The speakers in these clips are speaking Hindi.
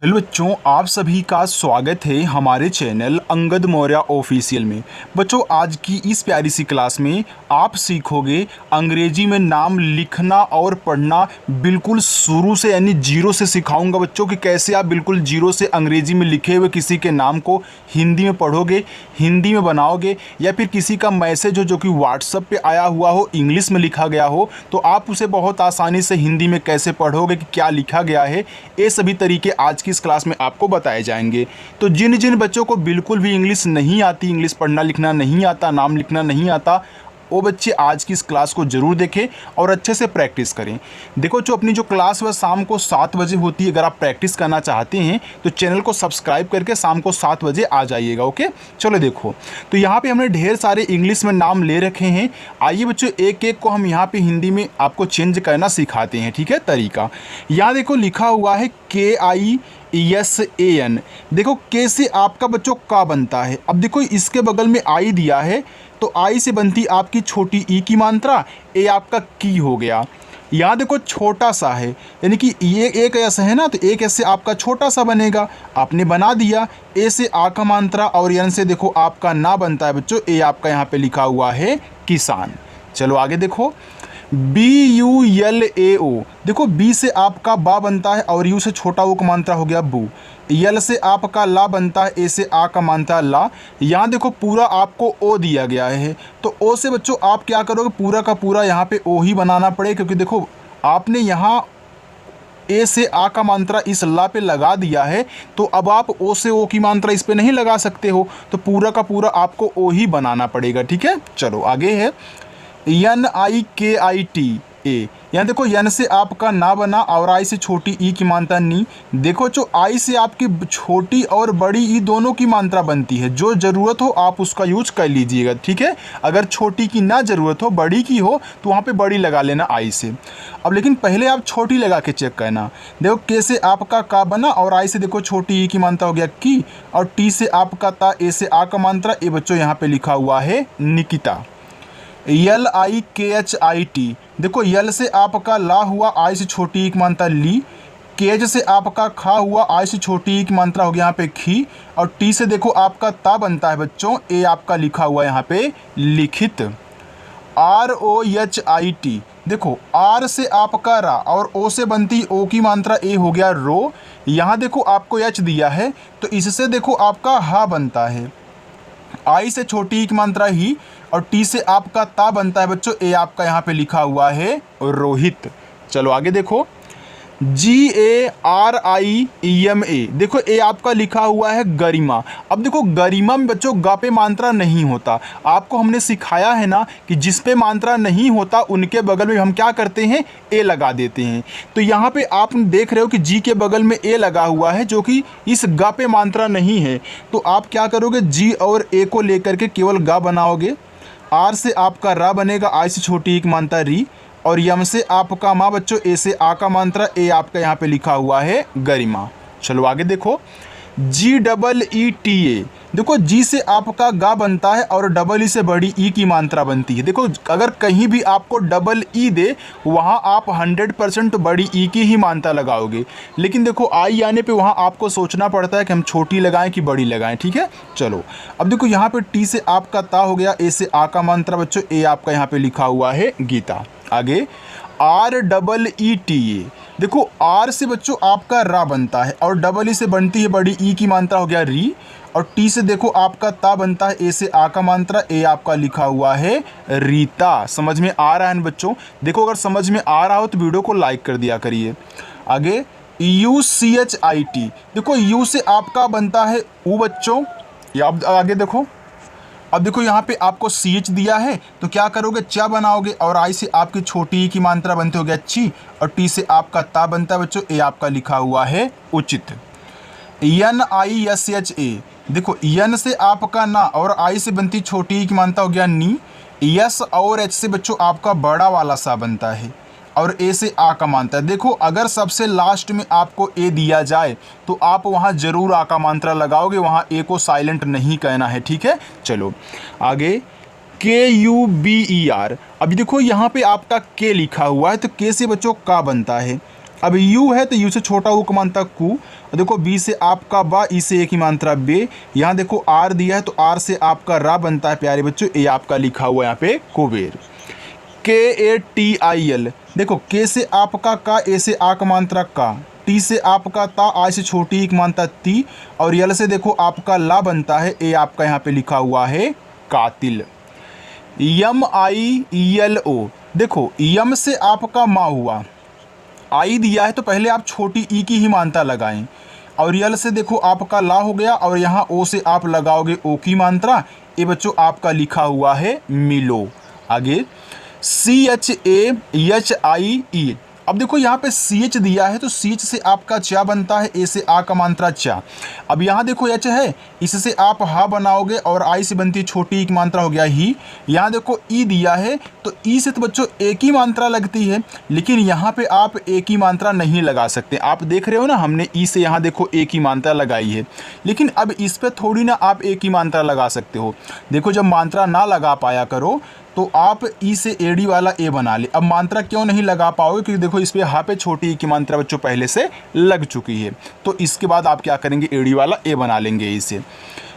हेलो बच्चों, आप सभी का स्वागत है हमारे चैनल अंगद मौर्य ऑफिशियल में। बच्चों, आज की इस प्यारी सी क्लास में आप सीखोगे अंग्रेजी में नाम लिखना और पढ़ना बिल्कुल शुरू से, यानी जीरो से सिखाऊंगा बच्चों कि कैसे आप बिल्कुल जीरो से अंग्रेजी में लिखे हुए किसी के नाम को हिंदी में पढ़ोगे, हिंदी में बनाओगे, या फिर किसी का मैसेज हो जो कि व्हाट्सएप पे आया हुआ हो, इंग्लिश में लिखा गया हो, तो आप उसे बहुत आसानी से हिंदी में कैसे पढ़ोगे कि क्या लिखा गया है। ये सभी तरीके आज की इस क्लास में आपको बताए जाएंगे। तो जिन जिन बच्चों को बिल्कुल भी इंग्लिश नहीं आती, इंग्लिश पढ़ना लिखना नहीं आता, नाम लिखना नहीं आता, वो बच्चे आज की इस क्लास को ज़रूर देखें और अच्छे से प्रैक्टिस करें। देखो, जो अपनी जो क्लास वह शाम को 7 बजे होती है, अगर आप प्रैक्टिस करना चाहते हैं तो चैनल को सब्सक्राइब करके शाम को 7 बजे आ जाइएगा। ओके, चलो देखो, तो यहाँ पे हमने ढेर सारे इंग्लिश में नाम ले रखे हैं। आइए बच्चों, एक एक को हम यहाँ पे हिंदी में आपको चेंज करना सिखाते हैं। ठीक है, तरीका यहाँ देखो लिखा हुआ है KISAN। देखो, के से आपका बच्चों का बनता है। अब देखो, इसके बगल में आई दिया है, तो आई से बनती आपकी छोटी ई की मात्रा, ए आपका की हो गया। यहाँ देखो छोटा सा है, यानी कि ये एक ऐसा है ना, तो एक ऐसे आपका छोटा सा बनेगा, आपने बना दिया। ए से आ का मात्रा और यन से देखो आपका ना बनता है बच्चों, ए आपका यहाँ पे लिखा हुआ है किसान। चलो आगे देखो, BULAO। देखो, बी से आपका बा बनता है और यू से छोटा वो का मात्रा हो गया बू। यल से आपका ला बनता है, ए से आ का मात्रा ला। यहाँ देखो पूरा आपको ओ दिया गया है, तो ओ से बच्चों आप क्या करोगे, पूरा का पूरा यहाँ पे ओ ही बनाना पड़ेगा, क्योंकि देखो आपने यहाँ ए से आ का मात्रा इस ला पे लगा दिया है, तो अब आप ओ से ओ की मात्रा इस पे नहीं लगा सकते हो, तो पूरा का पूरा आपको ओ ही बनाना पड़ेगा। ठीक है, चलो आगे है NIKITA। यहाँ देखो, यन से आपका ना बना और आई से छोटी ई की मात्रा नी। देखो, जो आई से आपकी छोटी और बड़ी ई दोनों की मात्रा बनती है, जो ज़रूरत हो आप उसका यूज कर लीजिएगा। ठीक है, अगर छोटी की ना ज़रूरत हो, बड़ी की हो, तो वहाँ पे बड़ी लगा लेना आई से। अब लेकिन पहले आप छोटी लगा के चेक करना। देखो, के से आपका का बना और आई से देखो छोटी ई की मात्रा हो गया की, और टी से आपका ता, ए से आ का मात्रा, ए बच्चों यहाँ पे लिखा हुआ है निकिता। LIKHIT। देखो, यल से आपका ला हुआ, आई से छोटी एक मात्रा ली। केज से आपका खा हुआ, आई से छोटी एक मात्रा हो गया यहाँ पे खी, और टी से देखो आपका ता बनता है बच्चों, ए आपका लिखा हुआ यहाँ पे लिखित। ROHIT। देखो, आर से आपका रा और ओ से बनती ओ की मात्रा ए हो गया रो। यहाँ देखो आपको एच दिया है, तो इससे देखो आपका हा बनता है, आई से छोटी एक मात्रा ही, और टी से आपका ता बनता है बच्चों, ए आपका यहाँ पे लिखा हुआ है रोहित। चलो आगे देखो, GARIEMA। देखो, ए आपका लिखा हुआ है गरिमा। अब देखो, गरिमा में बच्चों गा पे मात्रा नहीं होता। आपको हमने सिखाया है ना कि जिस पे मात्रा नहीं होता उनके बगल में हम क्या करते हैं, ए लगा देते हैं। तो यहाँ पे आप देख रहे हो कि जी के बगल में ए लगा हुआ है, जो कि इस गा पे मात्रा नहीं है। तो आप क्या करोगे, जी और ए को लेकर के केवल गा बनाओगे। आर से आपका रा बनेगा, आई से छोटी एक मात्रा री, और यम से आपका माँ बच्चों, ए से आ का मात्रा, ए आपका यहाँ पे लिखा हुआ है गरिमा। चलो आगे देखो, GEETA। देखो, जी से आपका गा बनता है और डबल ई से बड़ी ई की मात्रा बनती है। देखो, अगर कहीं भी आपको डबल ई दे, वहाँ आप 100% बड़ी ई की ही मात्रा लगाओगे, लेकिन देखो आई आने पे वहाँ आपको सोचना पड़ता है कि हम छोटी लगाएं कि बड़ी लगाएं। ठीक है, चलो अब देखो, यहाँ पे टी से आपका ता हो गया, ए से आ का मात्रा बच्चों, ए आपका यहाँ पे लिखा हुआ है गीता। आगे REETA। देखो, आर से बच्चों आपका रा बनता है और डबल ई से बनती है बड़ी ई की मात्रा हो गया री, और टी से देखो आपका ता बनता है, ए से आ का मात्रा, ए आपका लिखा हुआ है रीता। समझ में आ रहा है ना बच्चों? देखो, अगर समझ में आ रहा हो तो वीडियो को लाइक कर दिया करिए। आगे UCHIT। देखो, यू से आपका बनता है ऊ बच्चों, या अब आगे देखो, अब देखो यहाँ पे आपको CH दिया है, तो क्या करोगे, चा बनाओगे, और आई से आपकी छोटी ई की मात्रा बनती हो गया अच्छी, और टी से आपका ता बनता है बच्चों, ए आपका लिखा हुआ है उचित। NISHA। देखो, यन से आपका ना और आई से बनती छोटी ई की मात्रा हो गया नी। यस और एच से बच्चों आपका बड़ा वाला सा बनता है, और ए से आ का मात्रा। देखो, अगर सबसे लास्ट में आपको ए दिया जाए तो आप वहाँ जरूर आ का मात्रा लगाओगे, वहाँ ए को साइलेंट नहीं कहना है। ठीक है, चलो आगे KUBER। अभी देखो, यहाँ पे आपका के लिखा हुआ है, तो के से बच्चों का बनता है, अब यू है तो यू से छोटा ऊ का मात्रा कु, और देखो बी से आपका बा, ई से ए की मात्रा बे, यहाँ देखो आर दिया है तो आर से आपका रा बनता है प्यारे बच्चों, ए आपका लिखा हुआ यहाँ पे कुबेर। KATIL, देखो के से आपका का, ए से आ का मात्रा का, टी से आपका ता, आई से छोटी एक मात्रा ती, और यल से देखो आपका ला बनता है, ए आपका यहाँ पे लिखा हुआ है कातिल। MIELO, देखो यम से आपका माँ हुआ, आई दिया है तो पहले आप छोटी ई की ही मात्रा लगाएं, और यल से देखो आपका ला हो गया, और यहाँ ओ से आप लगाओगे ओ की मात्रा, ये बच्चों आपका लिखा हुआ है मिलो। आगे CHAHIE, अब देखो यहाँ पे CH दिया है तो CH से आपका चा बनता है, ए से आ का मात्रा चा। अब यहाँ देखो H है, इससे आप हा बनाओगे, और आई से बनती है छोटी एक मात्रा हो गया ही। यहाँ देखो ई दिया है तो ई से तो बच्चों एक ही मात्रा लगती है, लेकिन यहाँ पे आप एक ही मात्रा नहीं लगा सकते। आप देख रहे हो ना, हमने ई से यहाँ देखो एक ही मात्रा लगाई है, लेकिन अब इस पर थोड़ी ना आप एक ही मात्रा लगा सकते हो। देखो जब मात्रा ना लगा पाया करो तो आप ई से एडी वाला ए बना ले। अब मात्रा क्यों नहीं लगा पाओगे, क्योंकि देखो इस पे हा पे छोटी ई की मात्रा बच्चों पहले से लग चुकी है, तो इसके बाद आप क्या करेंगे, एडी वाला ए बना लेंगे इसे।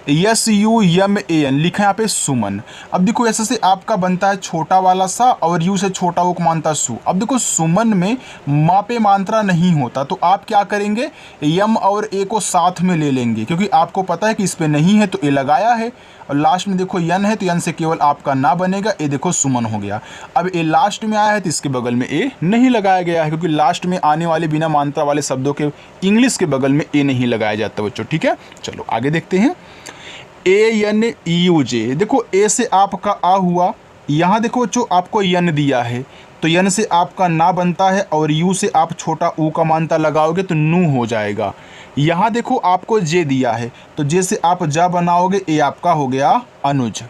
SUMAN लिखा है यहाँ पे सुमन। अब देखो ऐसे से आपका बनता है छोटा वाला सा, और यू से छोटा वो मानता सु। अब देखो सुमन में माँ पे मात्रा नहीं होता, तो आप क्या करेंगे, यम और ए को साथ में ले लेंगे, क्योंकि आपको पता है कि इस पे नहीं है तो ए लगाया है, और लास्ट में देखो यन है तो यन से केवल आपका ना बनेगा, ए देखो सुमन हो गया। अब ए लास्ट में आया है तो इसके बगल में ए नहीं लगाया गया है, क्योंकि लास्ट में आने वाले बिना मात्रा वाले शब्दों के इंग्लिश के बगल में ए नहीं लगाया जाता बच्चों। ठीक है, चलो आगे देखते हैं। ANEUJ, देखो ए से आपका आ हुआ, यहाँ देखो जो आपको यन दिया है तो यन से आपका ना बनता है, और यू से आप छोटा ऊ का मात्रा लगाओगे तो नू हो जाएगा। यहाँ देखो आपको जे दिया है तो जे से आप जा बनाओगे, ए आपका हो गया अनुज।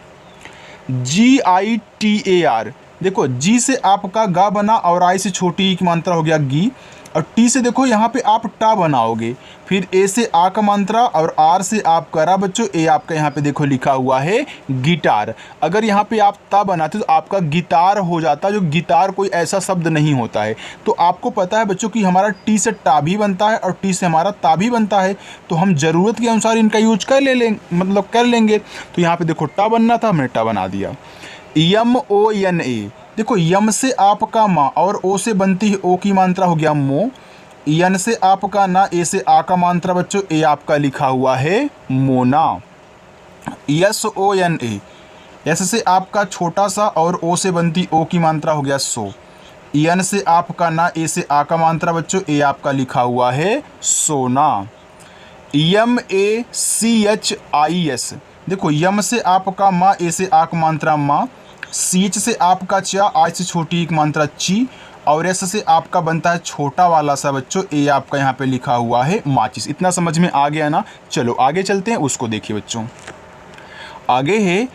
GITAR, देखो जी से आपका गा बना, और आई से छोटी की मात्रा हो गया गी, और टी से देखो यहाँ पे आप टा बनाओगे, फिर ए से आ का मात्रा, और आर से आप करा बच्चों, ए आपका यहाँ पे देखो लिखा हुआ है गिटार। अगर यहाँ पे आप ता बनाते तो आपका गिटार हो जाता, जो गिटार कोई ऐसा शब्द नहीं होता है। तो आपको पता है बच्चों कि हमारा टी से टा भी बनता है और टी से हमारा ता भी बनता है, तो हम ज़रूरत के अनुसार इनका यूज कर लेंगे। तो यहाँ पर देखो टा बनना था, हमने टा बना दिया। MONA, देखो यम से आपका माँ, और ओ से बनती है ओ की मात्रा हो गया मो, यन से आपका ना, ए से आ का मात्रा बच्चों, ए आपका लिखा हुआ है मोना। SONA, एस से आपका छोटा सा, और ओ से बनती ओ की मात्रा हो गया सो, यन से आपका ना, ए से आ का मात्रा बच्चों, ए आपका लिखा हुआ है सोना। MACHIS, देखो यम से आपका माँ, ए से आ का मात्रा माँ, CH से आपका चा, आई से छोटी एक मात्रा ची, और एस से आपका बनता है छोटा वाला सा बच्चों, ए आपका यहाँ पे लिखा हुआ है माचिस। इतना समझ में आ गया ना। चलो आगे चलते हैं, उसको देखिए बच्चों। आगे है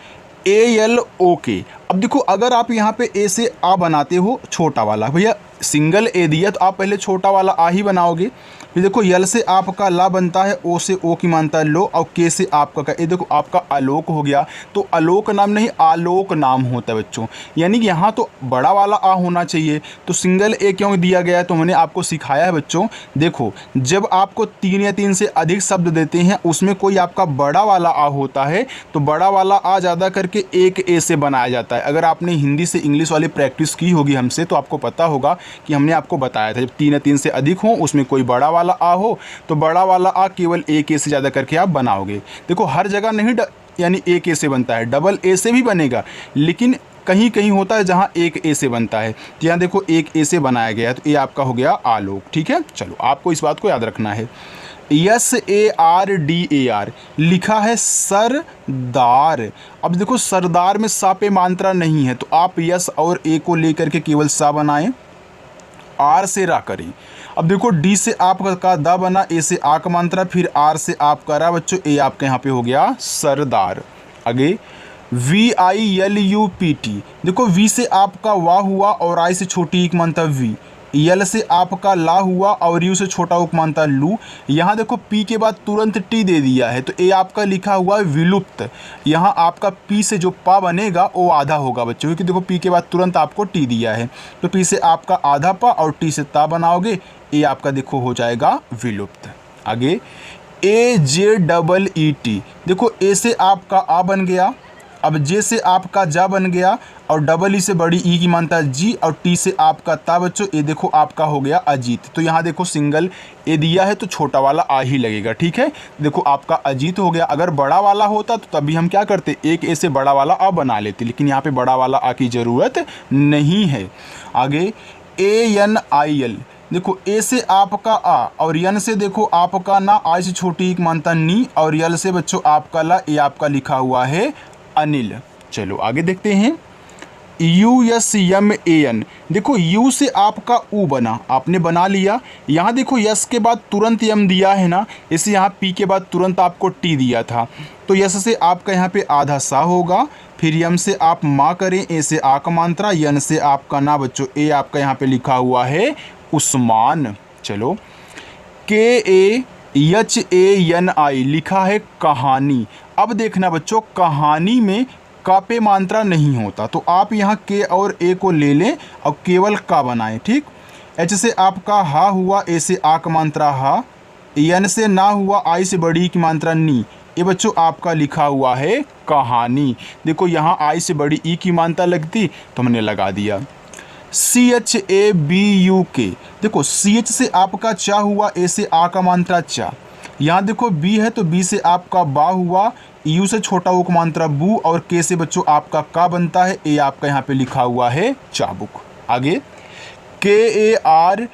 ALOK। अब देखो अगर आप यहाँ पे ए से आ बनाते हो छोटा वाला, भैया सिंगल ए दिया तो आप पहले छोटा वाला आ ही बनाओगे, फिर देखो यल से आपका ला बनता है, ओ से ओ की मानता है लो, और के से आपका का, ये देखो आपका आलोक हो गया। तो आलोक नाम नहीं आलोक नाम होता है बच्चों, यानी कि यहाँ तो बड़ा वाला आ होना चाहिए। तो सिंगल ए क्यों दिया गया है, तो मैंने आपको सिखाया है बच्चों। देखो जब आपको 3 या 3 से अधिक शब्द देते हैं, उसमें कोई आपका बड़ा वाला आ होता है, तो बड़ा वाला आ ज़्यादा करके एक ए से बनाया जाता है। अगर आपने हिंदी से इंग्लिश वाली प्रैक्टिस की होगी हमसे, तो आपको पता होगा कि हमने आपको बताया था, जब 3 या 3 से अधिक हो, उसमें कोई बड़ा वाला आ हो, तो बड़ा वाला आ केवल एक ए से ज़्यादा करके आप बनाओगे। देखो हर जगह नहीं यानी एक ए से बनता है, डबल ए से भी बनेगा, लेकिन कहीं कहीं होता है जहाँ एक ए से बनता है। तो यहाँ देखो एक ए से बनाया गया है, तो ये आपका हो गया आलोक। ठीक है, चलो आपको इस बात को याद रखना है। SARDAR लिखा है सरदार। अब देखो सरदार में सा पे मात्रा नहीं है, तो आप यस और ए को लेकर के केवल सा बनाएं, आर से रा करें। अब देखो डी से आपका दा बना, ए से आ का मात्रा, फिर आर से आप करा बच्चों, ए आपके यहाँ पे हो गया सरदार। आगे VILUPT, देखो वी से आपका वाह हुआ, और आई से छोटी एक मानता वी, यल से आपका ला हुआ, और यू से छोटा उक मानता लू। यहाँ देखो पी के बाद तुरंत टी दे दिया है, तो ए आपका लिखा हुआ है विलुप्त। यहाँ आपका पी से जो पा बनेगा वो आधा होगा बच्चों, क्योंकि देखो पी के बाद तुरंत आपको टी दिया है, तो पी से आपका आधा पा और टी से ता बनाओगे, ए आपका देखो हो जाएगा विलुप्त। आगे AJEET, देखो ए से आपका आ बन गया, अब जे से आपका जा बन गया, और डबल ई से बड़ी ई की मानता है जी, और टी से आपका ता बच्चों, ये देखो आपका हो गया अजीत। तो यहाँ देखो सिंगल ए दिया है तो छोटा वाला आ ही लगेगा, ठीक है। देखो आपका अजीत हो गया। अगर बड़ा वाला होता तो तभी हम क्या करते, एक ए से बड़ा वाला आ बना लेते, लेकिन यहाँ पे बड़ा वाला आ की ज़रूरत नहीं है। आगे ANIL, देखो ए से आपका आ और यन से देखो आपका ना, आई से छोटी एक मानता नी, और यल से बच्चों आपका ला, ये आपका लिखा हुआ है अनिल। चलो आगे देखते हैं USMAN, देखो यू से आपका ऊ बना, आपने बना लिया। यहाँ देखो यस के बाद तुरंत यम दिया है ना, इसे यहाँ पी के बाद तुरंत आपको टी दिया था, तो यस से आपका यहाँ पे आधा सा होगा, फिर यम से आप माँ करें, ए से आ का मात्रा, यन से आपका ना बच्चों, ए आपका यहाँ पे लिखा हुआ है उस्मान। चलो KAHANI लिखा है कहानी। अब देखना बच्चों, कहानी में का पे मात्रा नहीं होता, तो आप यहाँ के और ए को ले लें और केवल का बनाएं, ठीक। एच से आपका हा हुआ, ए से आ का मात्रा हा, यन से ना हुआ, आई से बड़ी की मात्रा नी, ये बच्चों आपका लिखा हुआ है कहानी। देखो यहाँ आई से बड़ी ई की मात्रा लगती तो हमने लगा दिया। CHABUK, देखो CH से आपका चा हुआ, ए से आ का मात्रा चा, यहाँ देखो बी है तो बी से आपका बा हुआ, यू से छोटा वो का मात्रा बू, और के से बच्चों आपका का बनता है, ए आपका यहाँ पे लिखा हुआ है चाबुक। आगे KARTIK,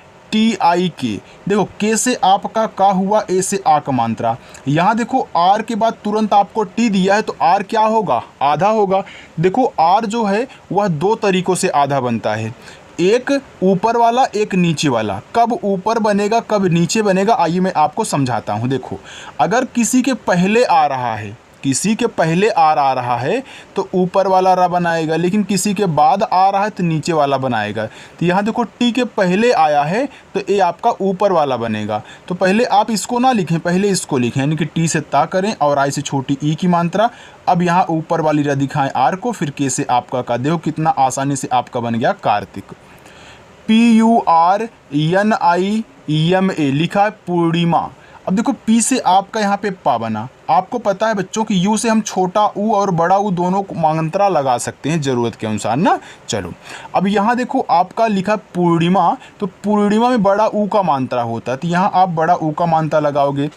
देखो के से आपका का हुआ, ए से आ का मात्रा, यहाँ देखो आर के बाद तुरंत आपको टी दिया है तो आर क्या होगा, आधा होगा। देखो आर जो है वह दो तरीकों से आधा बनता है, एक ऊपर वाला एक नीचे वाला। कब ऊपर बनेगा कब नीचे बनेगा, आइए मैं आपको समझाता हूँ। देखो अगर किसी के पहले आ रहा है, किसी के पहले आर आ रहा है तो ऊपर वाला रा बनाएगा, लेकिन किसी के बाद आ रहा है तो नीचे वाला बनाएगा। तो यहाँ देखो टी के पहले आया है तो ए आपका ऊपर वाला बनेगा। तो पहले आप इसको ना लिखें, पहले इसको लिखें, यानी कि टी से ता करें और आई से छोटी ई की मात्रा। अब यहाँ ऊपर वाली रा दिखाएं आर को, फिर के से आपका का, देखो कितना आसानी से आपका बन गया कार्तिक। PURNIMA लिखा है पूर्णिमा। अब देखो पी से आपका यहाँ पे पा बना। आपको पता है बच्चों कि यू से हम छोटा ऊ और बड़ा ऊ दोनों मात्रा लगा सकते हैं ज़रूरत के अनुसार ना। चलो अब यहाँ देखो आपका लिखा पूर्णिमा, तो पूर्णिमा में बड़ा ऊ का मात्रा होता है, तो यहाँ आप बड़ा ऊ का मात्रा लगाओगे।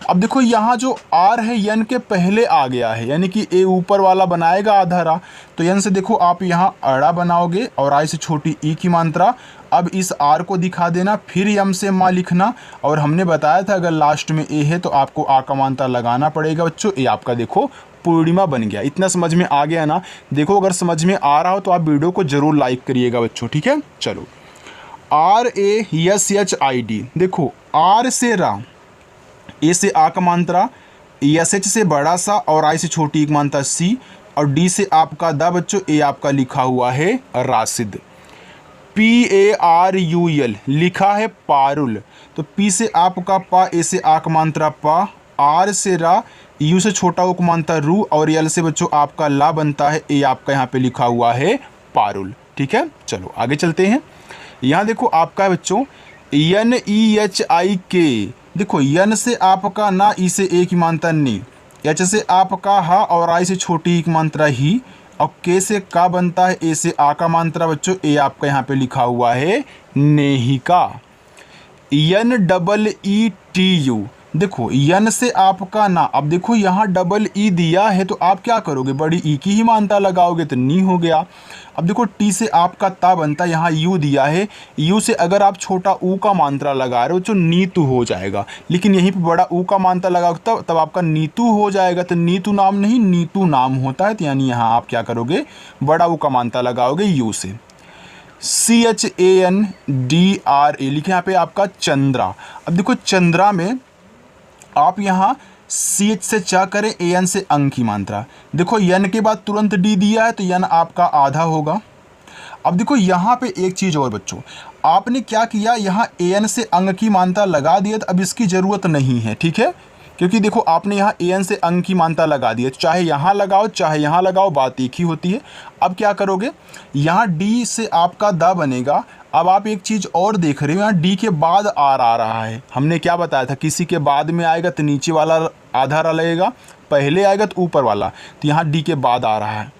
अब देखो यहाँ जो आर है यन के पहले आ गया है, यानी कि ए ऊपर वाला बनाएगा आधा रा, तो यन से देखो आप यहाँ अड़ा बनाओगे और आई से छोटी ई की मात्रा। अब इस आर को दिखा देना, फिर यम से माँ लिखना, और हमने बताया था अगर लास्ट में ए है तो आपको आ का मात्रा लगाना पड़ेगा बच्चों। ए आपका देखो पूर्णिमा बन गया। इतना समझ में आ गया ना। देखो अगर समझ में आ रहा हो तो आप वीडियो को ज़रूर लाइक करिएगा बच्चों, ठीक है। चलो RASHID, देखो आर से रा, ए से आ का मात्रा, एच से बड़ा सा और आई से छोटी एक मात्रा सी, और डी से आपका दा बच्चों, ए आपका लिखा हुआ है राशिद। PARUL लिखा है पारुल, तो पी से आपका पा, ए से आ का मात्रा पा, आर से रा, यू से छोटा वो का मात्रा रू, और यल से बच्चों आपका ला बनता है, ए आपका यहाँ पे लिखा हुआ है पारुल, ठीक है। चलो आगे चलते हैं। यहाँ देखो आपका है बच्चों NEHIK, देखो यन से आपका ना, ई से ए की मात्रा नी, एच से आपका हा और आई से छोटी एक मात्रा ही, और के से का बनता है, ए से आ का मात्रा बच्चों, ए आपका यहाँ पे लिखा हुआ है नेहिका। NEETU, देखो यन से आपका ना, अब देखो यहाँ डबल ई दिया है तो आप क्या करोगे, बड़ी ई की ही मात्रा लगाओगे तो नी हो गया। अब देखो टी से आपका ता बनता है, यहाँ यू दिया है, यू से अगर आप छोटा ऊ का मात्रा लगा रहे हो तो नीतू हो जाएगा, लेकिन यहीं पे बड़ा ऊ का मात्रा लगाओगे तब आपका नीतू हो जाएगा, तो नीतू नाम नहीं नीतू नाम होता है। तो यानी यहाँ आप क्या करोगे, बड़ा ऊ का मात्रा लगाओगे यू से। CHANDRA लिखे यहाँ पे आपका चंद्रा। अब देखो चंद्रा में आप यहाँ CH से चा करें, AN से अंग की मात्रा, देखो यन के बाद तुरंत डी दिया है तो यन आपका आधा होगा। अब देखो यहाँ पे एक चीज़ और बच्चों, आपने क्या किया, यहाँ AN से अंग की मात्रा लगा दिया, तो अब इसकी ज़रूरत नहीं है, ठीक है, क्योंकि देखो आपने यहाँ AN से अंग की मात्रा लगा दी है, चाहे यहाँ लगाओ चाहे यहाँ लगाओ बात एक ही होती है। अब क्या करोगे, यहाँ डी से आपका दा बनेगा, अब आप एक चीज़ और देख रहे हो, यहाँ डी के बाद आर आ रहा है। हमने क्या बताया था, किसी के बाद में आएगा तो नीचे वाला आधा लगेगा, पहले आएगा तो ऊपर वाला। तो यहाँ डी के बाद आ रहा है,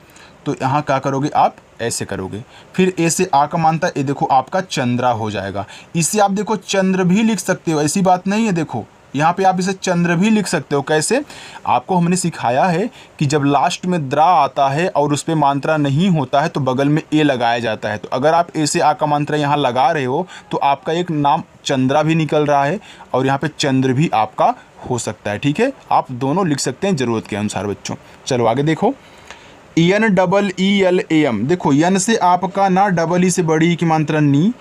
तो यहाँ क्या करोगे आप, ऐसे करोगे। फिर ए से आ का मानता है, ये देखो आपका चंद्रा हो जाएगा। इसे आप देखो चंद्र भी लिख सकते हो, ऐसी बात नहीं है। देखो यहाँ पे आप इसे चंद्र भी लिख सकते हो। कैसे, आपको हमने सिखाया है कि जब लास्ट में द्रा आता है और उस पर मात्रा नहीं होता है तो बगल में ए लगाया जाता है। तो अगर आप ए से आ का मात्रा यहाँ लगा रहे हो तो आपका एक नाम चंद्रा भी निकल रहा है और यहाँ पे चंद्र भी आपका हो सकता है। ठीक है, आप दोनों लिख सकते हैं ज़रूरत के अनुसार बच्चों। चलो आगे देखो, N double E L A M. देखो एन से आपका ना डबल ई से बड़ी की मात्रा नी,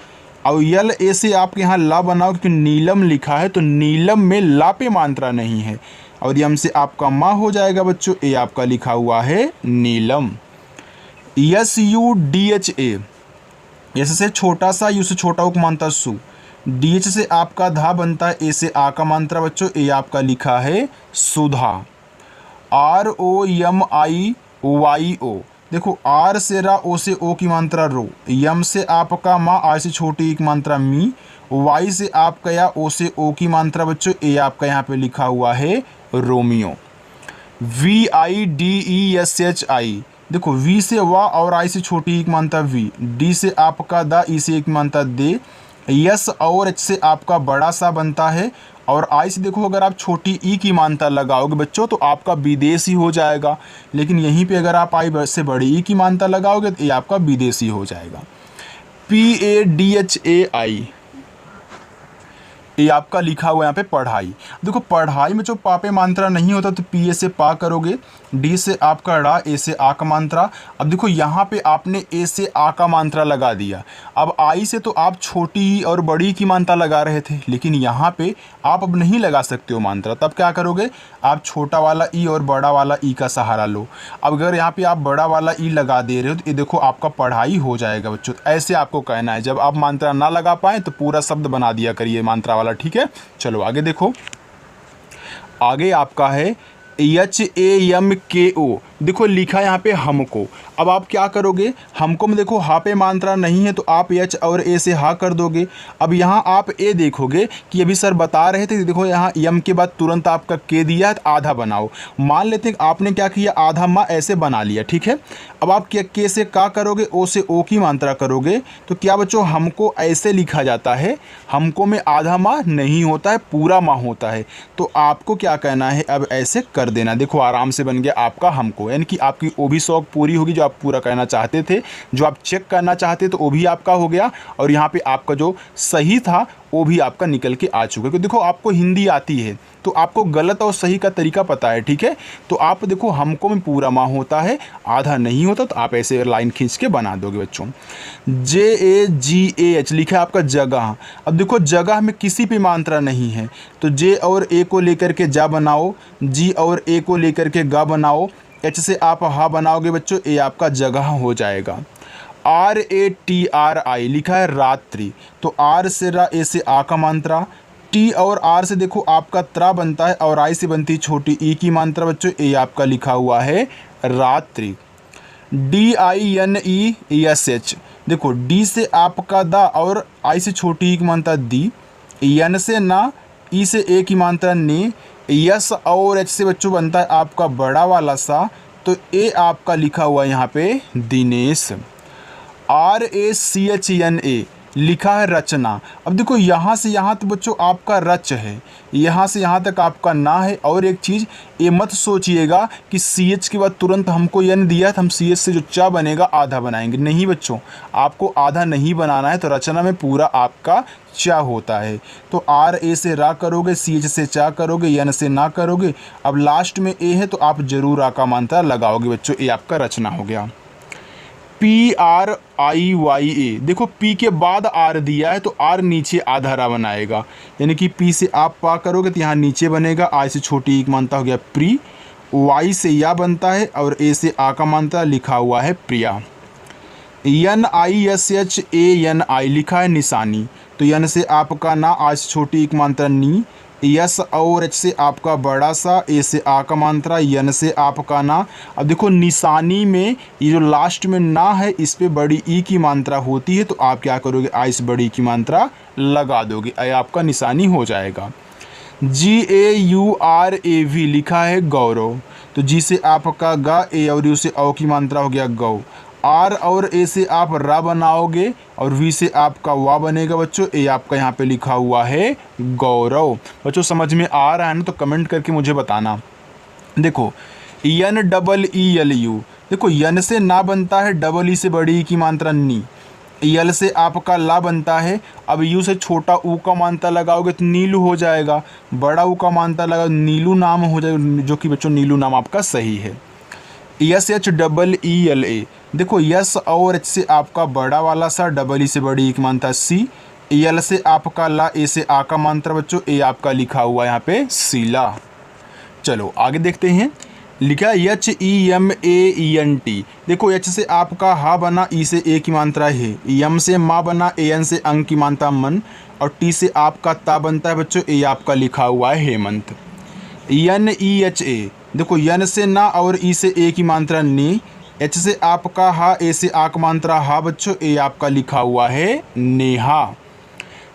और यल ए से आपके यहाँ ला बनाओ क्योंकि नीलम लिखा है तो नीलम में ला पे मात्रा नहीं है। और यम से आपका माँ हो जाएगा बच्चों, ए आपका लिखा हुआ है Neelam. S U D H A, S से छोटा सा, यू से छोटा को मानता सु। डी एच से आपका धा बनता है, ए से आ का मात्रा बच्चों, ए आपका लिखा है सुधा। आर ओ एम आई वाई ओ, देखो आर से रा, ओ से ओ की मात्रा रो, यम से आपका माँ, आर से छोटी की मात्रा मी, वाई से आपका या, ओ से ओ की मात्रा बच्चों, ए आपका यहाँ पे लिखा हुआ है Romeo. V I D E S H I, देखो वी से वा और आई से छोटी की मात्रा वी, डी से आपका दा, ई से एक मात्रा दे, यस और एच से आपका बड़ा सा बनता है, और आई से देखो अगर आप छोटी ई की मात्रा लगाओगे बच्चों तो आपका विदेशी हो जाएगा। लेकिन यहीं पे अगर आप आई से बड़ी ई की मात्रा लगाओगे तो ये आपका विदेशी हो जाएगा। P A D H A I, ये आपका लिखा हुआ है यहाँ पे पढ़ाई। देखो पढ़ाई में जो पापे मात्रा नहीं होता तो पी ए से पा करोगे, डी से आपका ड़ा, ए से आ का मात्रा। अब देखो यहाँ पे आपने ए से आ का मात्रा लगा दिया। अब आई से तो आप छोटी और बड़ी की मात्रा लगा रहे थे, लेकिन यहाँ पे आप अब नहीं लगा सकते हो मात्रा। तब क्या करोगे, आप छोटा वाला ई और बड़ा वाला ई का सहारा लो। अब अगर यहाँ पे आप बड़ा वाला ई लगा दे रहे हो तो ये देखो आपका पढ़ाई हो जाएगा बच्चों। ऐसे आपको कहना है, जब आप मात्रा ना लगा पाएँ तो पूरा शब्द बना दिया करिए मात्रा वाला। ठीक है, चलो आगे देखो, आगे आपका है एच ए एम के ओ। देखो लिखा यहाँ पे हमको। अब आप क्या करोगे, हमको में देखो हा पे मात्रा नहीं है तो आप एच और ए से हा कर दोगे। अब यहाँ आप ए देखोगे कि अभी सर बता रहे थे, देखो यहाँ यम के बाद तुरंत आपका के दिया है तो आधा बनाओ। मान लेते हैं आपने क्या किया, आधा माँ ऐसे बना लिया। ठीक है, अब आप क्या के से का करोगे, ओ से ओ की मात्रा करोगे तो क्या बच्चों हमको ऐसे लिखा जाता है। हमको में आधा माँ नहीं होता है, पूरा माँ होता है। तो आपको क्या कहना है, अब ऐसे कर देना। देखो आराम से बन गया आपका हमको, यानी कि आपकी वो भी शौक पूरी होगी जो आप पूरा करना चाहते थे, जो आप चेक करना चाहते तो वो भी आपका हो गया। और यहाँ पे आपका जो सही था वो भी आपका निकल के आ चुका है। क्योंकि देखो आपको हिंदी आती है तो आपको गलत और सही का तरीका पता है। ठीक है, तो आप देखो हमको में पूरा माँ होता है, आधा नहीं होता, तो आप ऐसे लाइन खींच के बना दोगे बच्चों। जे ए जी ए एच लिखा है आपका जगह। अब देखो जगह में किसी पे मात्रा नहीं है तो जे और ए को लेकर के जा बनाओ, जी और ए को लेकर के गा बनाओ, एच से आप हा बनाओगे बच्चों, ए आपका जगह हो जाएगा। R A T R I लिखा है रात्रि, तो आर से रा, ए से आ का मात्रा, टी और आर से देखो आपका त्रा बनता है और आई से बनती छोटी ई की मात्रा बच्चों, ए आपका लिखा हुआ है रात्रि। D I N E S H, देखो डी से आपका दा और आई से छोटी ई की मात्रा दी, एन से ना, ई से ए की मात्रा ने, यस और एच से बच्चों बनता है आपका बड़ा वाला सा, तो ए आपका लिखा हुआ है यहाँ पे Dinesh. R A C H N A लिखा है रचना। अब देखो यहाँ से यहाँ तक बच्चों आपका रच है, यहाँ से यहाँ तक आपका ना है। और एक चीज़ ये मत सोचिएगा कि सी एच के बाद तुरंत हमको एन दिया तो हम सी एच से जो चा बनेगा आधा बनाएंगे, नहीं बच्चों, आपको आधा नहीं बनाना है। तो रचना में पूरा आपका चा होता है। तो आर ए से रा करोगे, सी एच से चा करोगे, एन से ना करोगे। अब लास्ट में ए है तो आप जरूर आ का मात्रा लगाओगे बच्चों, ये आपका रचना हो गया। पी आर आई वाई ए, देखो पी के बाद आर दिया है तो आर नीचे आधा रा बनाएगा, यानी कि पी से आप पा करोगे तो यहाँ नीचे बनेगा। आई से छोटी एक मानता हो गया प्री, वाई से या बनता है और ए से आ का मानता लिखा हुआ है Priya. N I S H A N I लिखा है निशानी, तो एन से आपका ना, आज से छोटी एक मात्रा नी, यस और एच से आपका बड़ा सा, ए से आ का मात्रा, यन से आपका ना। अब देखो निशानी में ये जो लास्ट में ना है इस पे बड़ी ई की मात्रा होती है, तो आप क्या करोगे, आ इस बड़ी की मात्रा लगा दोगे, ए आपका निशानी हो जाएगा। GAURAV लिखा है गौरव, तो जी से आपका गा, ए और यू से औ की मात्रा हो गया गौ। आर और ए से आप रा बनाओगे और वी से आपका वा बनेगा बच्चों, ए आपका यहाँ पे लिखा हुआ है गौरव। बच्चों समझ में आ रहा है ना, तो कमेंट करके मुझे बताना। देखो NEELU, देखो यन से ना बनता है, डबल ई से बड़ी ई की मात्रा नी, यल से आपका ला बनता है। अब यू से छोटा ऊ का मात्रा लगाओगे तो नीलू हो जाएगा, बड़ा ऊ का मात्रा लगा नीलू नाम हो जाएगा, जो कि बच्चों नीलू नाम आपका सही है। SHEELA, देखो यस और एच से आपका बड़ा वाला सा, डबल ई से बड़ी ई की मात्रा सी, यल से आपका ला, ए से आ का मात्रा बच्चों, ए आपका लिखा हुआ यहाँ पे सीला। चलो आगे देखते हैं। लिखा HEMAENT, देखो एच से आपका हा बना, ई से ए की मात्रा है, यम से माँ बना, एन से अंग की मात्रा मन, और टी से आपका ता बनता है बच्चों, ए आपका लिखा हुआ है हेमंत। NEHA, देखो यन से ना और ई से ए की मात्रा नी, एच से आपका हा, ए से आ की मात्रा हा बच्चों, ए आपका लिखा हुआ है नेहा।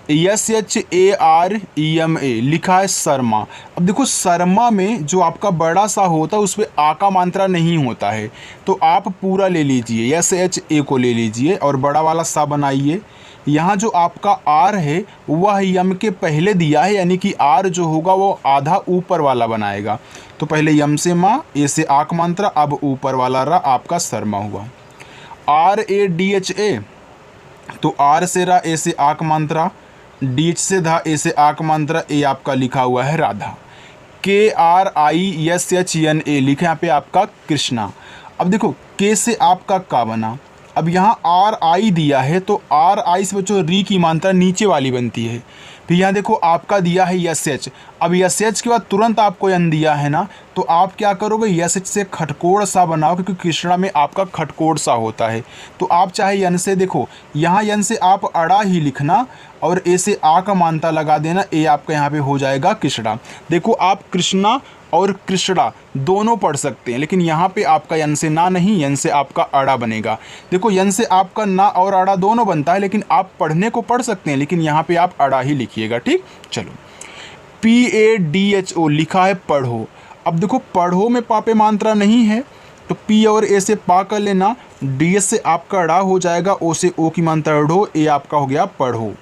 SHAREMA लिखा है शर्मा। अब देखो शर्मा में जो आपका बड़ा सा होता है उस पर आ का मात्रा नहीं होता है, तो आप पूरा ले लीजिए, SHA को ले लीजिए और बड़ा वाला सा बनाइए। यहाँ जो आपका आर है वह यम के पहले दिया है, यानी कि आर जो होगा वो आधा ऊपर वाला बनाएगा, तो पहले यम से माँ, ए से आ का मात्रा, अब ऊपर वाला रा आपका शर्मा हुआ। RADHA, तो आर से रा, ए से आ का मात्रा, डी से धा, ए से आ का मात्रा, ए आपका लिखा हुआ है राधा। KRISHNA लिखा यहाँ पे आपका कृष्णा। अब देखो के से आपका का बना, अब यहाँ RI दिया है तो RI से बच्चों री की मात्रा नीचे वाली बनती है। फिर यहाँ देखो आपका दिया है SH, अब SH के बाद तुरंत आपको यन दिया है ना, तो आप क्या करोगे, SH से खटकोड़ सा बनाओ, क्योंकि कृष्णा में आपका खटकोड़ सा होता है। तो आप चाहे यन से, देखो यहाँ यन से आप अड़ा ही लिखना और ए से आ का मात्रा लगा देना, ए आपका यहाँ पे हो जाएगा कृष्णा। देखो आप कृष्णा और कृष्णा दोनों पढ़ सकते हैं, लेकिन यहाँ पे आपका यन से ना नहीं, यन से आपका अड़ा बनेगा। देखो यन से आपका ना और अड़ा दोनों बनता है, लेकिन आप पढ़ने को पढ़ सकते हैं, लेकिन यहाँ पे आप अड़ा ही लिखिएगा, ठीक। चलो PADHO लिखा है पढ़ो। अब देखो पढ़ो में पापे मात्रा नहीं है, तो पी और ए से पा कर लेना, डी से आपका अड़ा हो जाएगा, ओ से ओ की मात्रा ढो, ए आपका हो गया पढ़ो।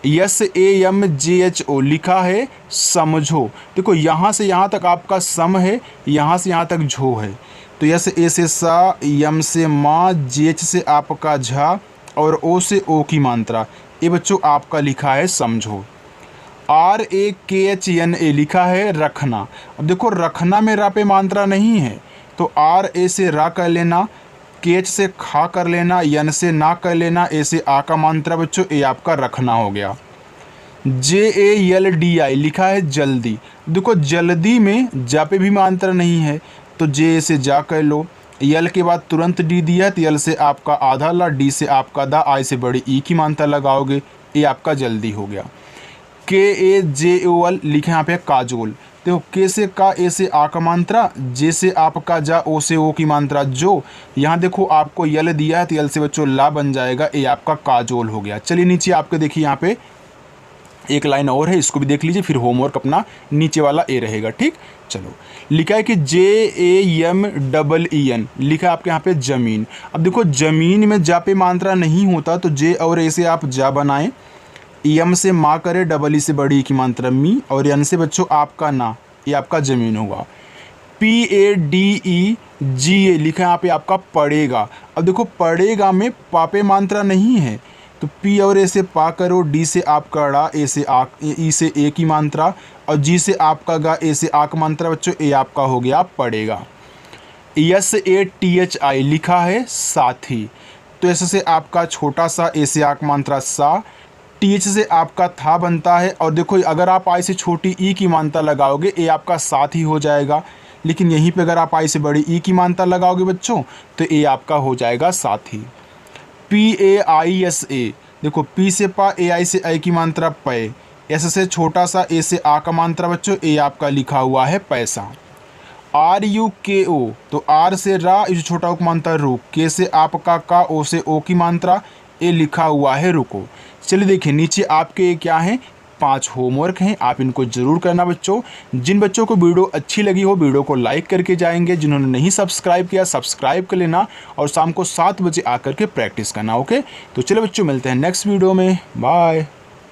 SAMJHO लिखा है समझो। देखो यहाँ से यहाँ तक आपका सम है, यहाँ से यहाँ तक झो है, तो यस ए से सा, यम से माँ, जेच से आपका झा और ओ से ओ की मात्रा, ये बच्चों आपका लिखा है समझो। RAKHNA लिखा है रखना। अब देखो रखना में रा पे मात्रा नहीं है, तो RA से रा कर लेना, केच से खा कर लेना, यन से ना कर लेना, ए से आ का मात्रा बच्चों, ए आपका रखना हो गया। JALDI लिखा है जल्दी। देखो जल्दी में जा पे भी मात्रा नहीं है, तो जे से जा कर लो, यल के बाद तुरंत डी दिया है, तो यल से आपका आधा ला, डी से आपका दा, आई से बड़ी ई की मात्रा लगाओगे, ए आपका जल्दी हो गया। KAJOL लिखे यहाँ पे काजोल। देखो के से का, ए से आ का मात्रा, जे से आपका जा, ओ से ओ की मात्रा जो, यहाँ देखो आपको यल दिया है तो यल से बच्चों ला बन जाएगा, ए आपका काजोल हो गया। चलिए नीचे आपके देखिए यहाँ पे एक लाइन और है, इसको भी देख लीजिए, फिर होमवर्क अपना नीचे वाला ए रहेगा, ठीक। चलो लिखा है कि JAMEEN लिखा है आपके यहाँ पे जमीन। अब देखो जमीन में जा पे मात्रा नहीं होता, तो जे और ए से आप जा बनाएं, यम से माँ करे, डबल ई से बड़ी ई की मात्रा मी, और यन से बच्चों आपका ना, ये आपका ज़मीन होगा। PADEGA लिखा है यहाँ पे आपका पड़ेगा। अब देखो पड़ेगा में पापे मात्रा नहीं है, तो पी और ए से पा करो, डी से आपका अड़ा, ए से आ, ई से ए की मात्रा, और जी से आपका गा, ए से आ की मात्रा बच्चों, ए आपका हो गया पड़ेगा। SATHI लिखा है साथी, तो ऐसे से आपका छोटा सा, ए से आ की मात्रा सा, TH से आपका था बनता है, और देखो अगर आप आई से छोटी ई की मात्रा लगाओगे, ए आपका साथ ही हो जाएगा, लेकिन यहीं पे अगर आप आई से बड़ी ई की मात्रा लगाओगे बच्चों, तो ए आपका हो जाएगा साथी। PAISA, देखो पी से पा, ए आई से आई की मात्रा पै, एस से छोटा सा, ए से आ का मात्रा बच्चों, ए आपका लिखा हुआ है पैसा। RUKO, तो आर से रा, इस छोटा ओ की मात्रा रुक, के से आपका का, ओ से ओ की मात्रा, ए लिखा हुआ है रुको। चलिए देखिए नीचे आपके क्या हैं, 5 होमवर्क हैं, आप इनको जरूर करना बच्चों। जिन बच्चों को वीडियो अच्छी लगी हो वीडियो को लाइक करके जाएंगे, जिन्होंने नहीं सब्सक्राइब किया सब्सक्राइब कर लेना, और शाम को 7 बजे आकर के प्रैक्टिस करना। ओके, तो चलिए बच्चों मिलते हैं नेक्स्ट वीडियो में, बाय।